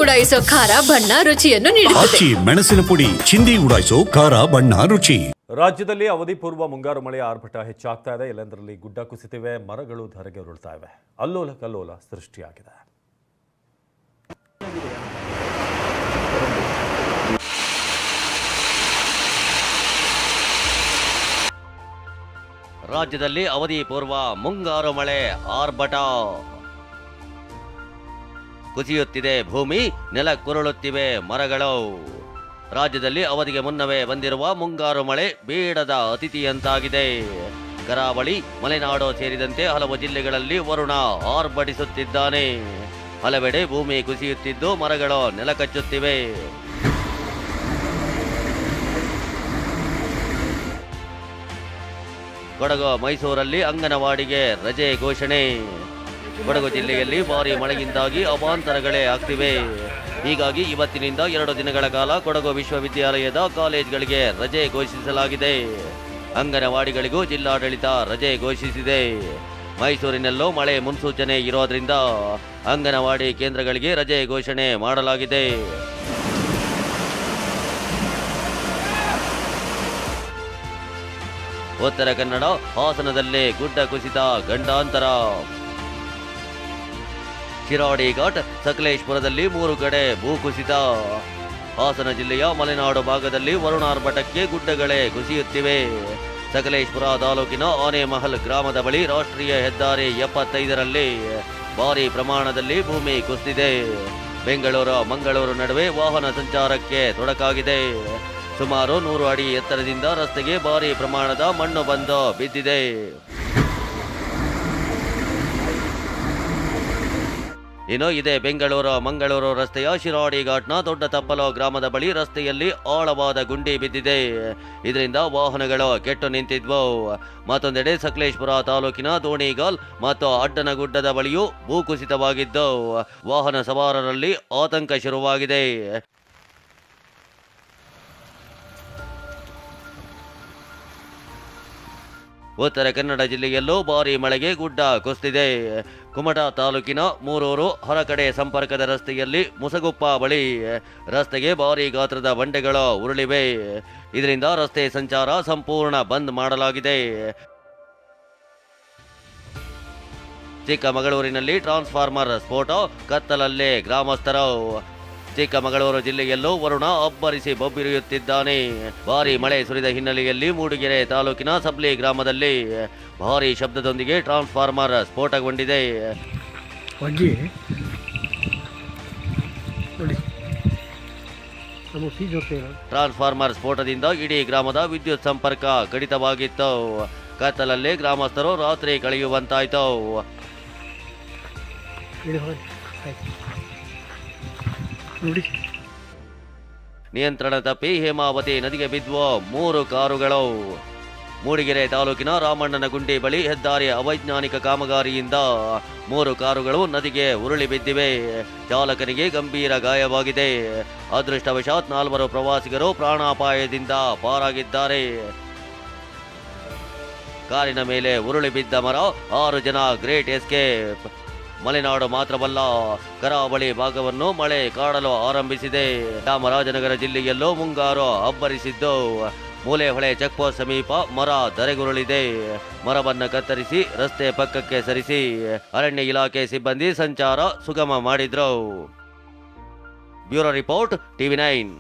ಉಡಾಯಿಸೋ ಖಾರ ಬಣ್ಣ ರುಚಿಯನ್ನು ನೀಡುತ್ತದೆ. ಮೆಣಸಿನ ಪುಡಿ ಚಿಂದಿ ಉಡಾಯಿಸೋ ಖಾರ ಬಣ್ಣ ರುಚಿ. ರಾಜ್ಯದಲ್ಲಿ ಅವಧಿ ಪೂರ್ವ ಮುಂಗಾರು ಮಳೆಯ ಆರ್ಭಟ ಹೆಚ್ಚಾಗ್ತಾ ಇದೆ. ಎಲ್ಲೆಂದರಲ್ಲಿ ಗುಡ್ಡ ಕುಸಿತಿವೆ, ಮರಗಳು ಧರೆಗೆ ಉರುಳ್ತಾ ಇವೆ, ಅಲ್ಲೋಲ ಕಲ್ಲೋಲ ಸೃಷ್ಟಿಯಾಗಿದೆ. ರಾಜ್ಯದಲ್ಲಿ ಅವಧಿ ಪೂರ್ವ ಮುಂಗಾರು ಮಳೆ ಆರ್ಭಟ. ಕುಸಿಯುತ್ತಿದೆ ಭೂಮಿ, ನೆಲ ಕುರುಳುತ್ತಿವೆ ಮರಗಳು. ರಾಜ್ಯದಲ್ಲಿ ಅವಧಿಗೆ ಮುನ್ನವೇ ಬಂದಿರುವ ಮುಂಗಾರು ಮಳೆ ಬೇಡದ ಅತಿಥಿಯಂತಾಗಿದೆ. ಕರಾವಳಿ, ಮಲೆನಾಡು ಸೇರಿದಂತೆ ಹಲವು ಜಿಲ್ಲೆಗಳಲ್ಲಿ ವರುಣ ಆರ್ಭಟಿಸುತ್ತಿದ್ದಾನೆ. ಹಲವೆಡೆ ಭೂಮಿ ಕುಸಿಯುತ್ತಿದ್ದು ಮರಗಳು ನೆಲಕಚ್ಚುತ್ತಿವೆ. ಕೊಡಗು, ಮೈಸೂರಲ್ಲಿ ಅಂಗನವಾಡಿಗೆ ರಜೆ ಘೋಷಣೆ. ಕೊಡಗು ಜಿಲ್ಲೆಯಲ್ಲಿ ಭಾರೀ ಮಳೆಯಿಂದಾಗಿ ಅವಾಂತರಗಳೇ ಆಗ್ತಿವೆ. ಹೀಗಾಗಿ ಇವತ್ತಿನಿಂದ 2 ದಿನಗಳ ಕಾಲ ಕೊಡಗು ವಿಶ್ವವಿದ್ಯಾಲಯದ ಕಾಲೇಜ್ಗಳಿಗೆ ರಜೆ ಘೋಷಿಸಲಾಗಿದೆ. ಅಂಗನವಾಡಿಗಳಿಗೂ ಜಿಲ್ಲಾಡಳಿತ ರಜೆ ಘೋಷಿಸಿದೆ. ಮೈಸೂರಿನಲ್ಲೂ ಮಳೆ ಮುನ್ಸೂಚನೆ ಇರೋದ್ರಿಂದ ಅಂಗನವಾಡಿ ಕೇಂದ್ರಗಳಿಗೆ ರಜೆ ಘೋಷಣೆ ಮಾಡಲಾಗಿದೆ. ಉತ್ತರ ಕನ್ನಡ, ಹಾಸನದಲ್ಲೇ ಗುಡ್ಡ ಕುಸಿತ ಗಂಡಾಂತರ. ಶಿರಾಡಿ ಘಾಟ್, ಸಕಲೇಶ್ಪುರದಲ್ಲಿ 3 ಕಡೆ ಭೂಕುಸಿತ. ಹಾಸನ ಜಿಲ್ಲೆಯ ಮಲೆನಾಡು ಭಾಗದಲ್ಲಿ ವರುಣಾರ್ಭಟಕ್ಕೆ ಗುಡ್ಡಗಳೇ ಕುಸಿಯುತ್ತಿವೆ. ಸಕಲೇಶ್ಪುರ ತಾಲೂಕಿನ ಆನೆಮಹಲ್ ಗ್ರಾಮದ ಬಳಿ ರಾಷ್ಟ್ರೀಯ ಹೆದ್ದಾರಿ 75ರಲ್ಲಿ ಭಾರೀ ಪ್ರಮಾಣದಲ್ಲಿ ಭೂಮಿ ಕುಸಿದಿದೆ. ಬೆಂಗಳೂರು ಮಂಗಳೂರು ನಡುವೆ ವಾಹನ ಸಂಚಾರಕ್ಕೆ ತೊಡಕಾಗಿದೆ. ಸುಮಾರು 100 ಅಡಿ ಎತ್ತರದಿಂದ ರಸ್ತೆಗೆ ಭಾರೀ ಪ್ರಮಾಣದ ಮಣ್ಣು ಬಂದು ಬಿದ್ದಿದೆ. ಇನ್ನು ಇದೇ ಬೆಂಗಳೂರು ಮಂಗಳೂರು ರಸ್ತೆಯ ಶಿರಾಡಿ ಘಾಟ್ನ ದೊಡ್ಡ ತಪ್ಪಲು ಗ್ರಾಮದ ಬಳಿ ರಸ್ತೆಯಲ್ಲಿ ಆಳವಾದ ಗುಂಡಿ ಬಿದ್ದಿದೆ. ಇದರಿಂದ ವಾಹನಗಳು ಕೆಟ್ಟು ನಿಂತಿದ್ವು. ಮತ್ತೊಂದೆಡೆ ಸಕಲೇಶ್ಪುರ ತಾಲೂಕಿನ ದೋಣಿಗಾಲ್ ಮತ್ತು ಅಡ್ಡನಗುಡ್ಡದ ಬಳಿಯೂ ಭೂಕುಸಿತವಾಗಿದ್ದು ವಾಹನ ಸವಾರರಲ್ಲಿ ಆತಂಕ ಶುರುವಾಗಿದೆ. ಉತ್ತರ ಕನ್ನಡ ಜಿಲ್ಲೆಯಲ್ಲೂ ಭಾರೀ ಮಳೆಗೆ ಗುಡ್ಡ ಕುಸಿದಿದೆ. ಕುಮಟಾ ತಾಲೂಕಿನ ಮೂರೂರು ಹೊರಕಡೆ ಸಂಪರ್ಕದ ರಸ್ತೆಯಲ್ಲಿ ಮುಸಗುಪ್ಪ ಬಳಿ ರಸ್ತೆಗೆ ಭಾರೀ ಗಾತ್ರದ ಬಂಡೆಗಳು ಉರುಳಿವೆ. ಇದರಿಂದ ರಸ್ತೆ ಸಂಚಾರ ಸಂಪೂರ್ಣ ಬಂದ್ ಮಾಡಲಾಗಿದೆ. ಚಿಕ್ಕಮಗಳೂರಿನಲ್ಲಿ ಟ್ರಾನ್ಸ್ಫಾರ್ಮರ್ ಸ್ಫೋಟ, ಕತ್ತಲಲ್ಲೇ ಗ್ರಾಮಸ್ಥರು. ಚಿಕ್ಕಮಗಳೂರು ಜಿಲ್ಲೆಯಲ್ಲೂ ವರುಣ ಅಬ್ಬರಿಸಿ ಬೊಬ್ಬಿರಿಯುತ್ತಿದ್ದಾನೆ. ಭಾರೀ ಮಳೆ ಸುರಿದ ಹಿನ್ನೆಲೆಯಲ್ಲಿ ಮೂಡಿಗೆರೆ ತಾಲೂಕಿನ ಸಬ್ಲಿ ಗ್ರಾಮದಲ್ಲಿ ಭಾರೀ ಶಬ್ದದೊಂದಿಗೆ ಟ್ರಾನ್ಸ್ಫಾರ್ಮರ್ ಸ್ಫೋಟಗೊಂಡಿದೆ. ಟ್ರಾನ್ಸ್ಫಾರ್ಮರ್ ಸ್ಫೋಟದಿಂದ ಇಡೀ ಗ್ರಾಮದ ವಿದ್ಯುತ್ ಸಂಪರ್ಕ ಕಡಿತವಾಗಿತ್ತು. ಕತ್ತಲಲ್ಲೇ ಗ್ರಾಮಸ್ಥರು ರಾತ್ರಿ ಕಳೆಯುವಂತಾಯಿತು. ನಿಯಂತ್ರಣ ತಪ್ಪಿ ಹೇಮಾವತಿ ನದಿಗೆ ಬಿದ್ದುವ 3 ಕಾರುಗಳು. ಮೂಡಿಗೆರೆ ತಾಲೂಕಿನ ರಾಮಣ್ಣನಗುಂಡಿ ಬಳಿ ಹೆದ್ದಾರಿಯ ಅವೈಜ್ಞಾನಿಕ ಕಾಮಗಾರಿಯಿಂದ 3 ಕಾರುಗಳು ನದಿಗೆ ಉರುಳಿ ಬಿದ್ದಿವೆ. ಚಾಲಕನಿಗೆ ಗಂಭೀರ ಗಾಯವಾಗಿದೆ. ಅದೃಷ್ಟವಶಾತ್ 4 ಪ್ರವಾಸಿಗರು ಪ್ರಾಣಾಪಾಯದಿಂದ ಪಾರಾಗಿದ್ದಾರೆ. ಕಾರಿನ ಮೇಲೆ ಉರುಳಿ ಬಿದ್ದ ಮರ, 6 ಜನ ಗ್ರೇಟ್ ಎಸ್ಕೇಪ್. ಮಲೆನಾಡು ಮಾತ್ರವಲ್ಲ, ಕರಾವಳಿ ಭಾಗವನ್ನು ಮಳೆ ಕಾಡಲು ಆರಂಭಿಸಿದೆ. ಚಾಮರಾಜನಗರ ಜಿಲ್ಲೆಯಲ್ಲೂ ಮುಂಗಾರು ಅಬ್ಬರಿಸಿದ್ದು ಮೂಲೆಹೊಳೆ ಚೆಕ್ಪೋಸ್ಟ್ ಸಮೀಪ ಮರ ಧರೆಗುರುಳಿದೆ. ಮರವನ್ನು ಕತ್ತರಿಸಿ ರಸ್ತೆ ಪಕ್ಕಕ್ಕೆ ಸರಿಸಿ ಅರಣ್ಯ ಇಲಾಖೆ ಸಿಬ್ಬಂದಿ ಸಂಚಾರ ಸುಗಮ ಮಾಡಿದ್ರು. Bureau report, TV9.